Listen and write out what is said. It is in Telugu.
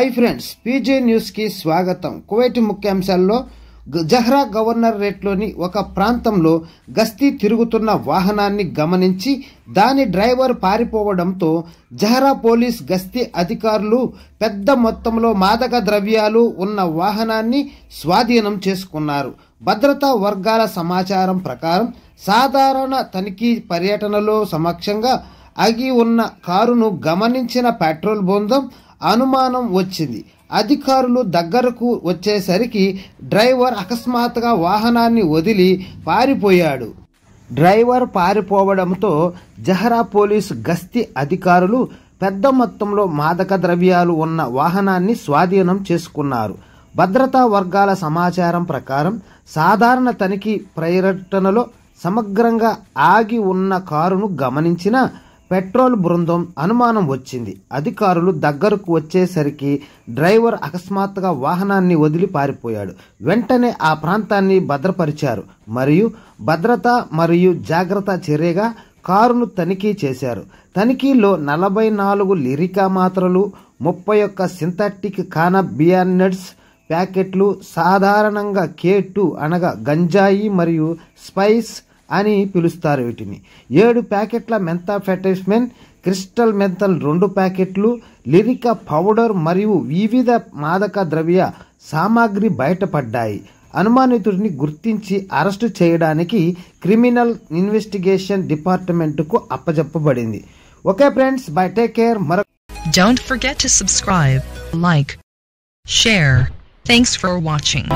హాయ్ ఫ్రెండ్స్, పీజే న్యూస్ కి స్వాగతం. కువైట్ ముఖ్యాంశాల్లో జహ్రా గవర్నరేట్లోని ఒక ప్రాంతంలో గస్తీ తిరుగుతున్న వాహనాన్ని గమనించి దాని డ్రైవర్ పారిపోవడంతో జహ్రా పోలీస్ గస్తీ అధికారులు పెద్ద మొత్తంలో మాదక ద్రవ్యాలు ఉన్న వాహనాన్ని స్వాధీనం చేసుకున్నారు. భద్రతా వర్గాల సమాచారం ప్రకారం సాధారణ తనిఖీ పర్యటనలో సమక్షంగా ఆగి ఉన్న కారును గమనించిన పెట్రోల్ బృందం అనుమానం వచ్చింది. అధికారులు దగ్గరకు వచ్చేసరికి డ్రైవర్ అకస్మాత్తుగా వాహనాన్ని వదిలి పారిపోయాడు. డ్రైవర్ పారిపోవడంతో జహ్రా పోలీసు గస్తీ అధికారులు పెద్ద మొత్తంలో మాదక ద్రవ్యాలు ఉన్న వాహనాన్ని స్వాధీనం చేసుకున్నారు. భద్రతా వర్గాల సమాచారం ప్రకారం సాధారణ తనిఖీ పర్యటనలో సమగ్రంగా ఆగి ఉన్న కారును గమనించిన పెట్రోల్ బృందం అనుమానం వచ్చింది. అధికారులు దగ్గరకు వచ్చేసరికి డ్రైవర్ అకస్మాత్తుగా వాహనాన్ని వదిలి పారిపోయాడు. వెంటనే ఆ ప్రాంతాన్ని భద్రపరిచారు మరియు భద్రత మరియు జాగ్రత్త చర్యగా కారును తనిఖీ చేశారు. తనిఖీలో 44 లిరికా మాత్రలు, 31 సింథటిక్ కానబియానైడ్స్ ప్యాకెట్లు, సాధారణంగా K2 అనగా గంజాయి మరియు స్పైస్ అని పిలుస్తారు వీటిని, 7 ప్యాకెట్ల మెంథాఫెటమిన్ క్రిస్టల్ మెంథల్ 2 ప్యాకెట్లు, లిరికా పౌడర్ మరియు వివిధ మాదక ద్రవ్య సామాగ్రి బయటపడ్డాయి. అనుమానితుడిని గుర్తించి అరెస్టు చేయడానికి క్రిమినల్ ఇన్వెస్టిగేషన్ డిపార్ట్మెంట్కు అప్పజెప్పబడింది. Okay friends, bye, take care. Don't forget to subscribe, like, share. Thanks for watching.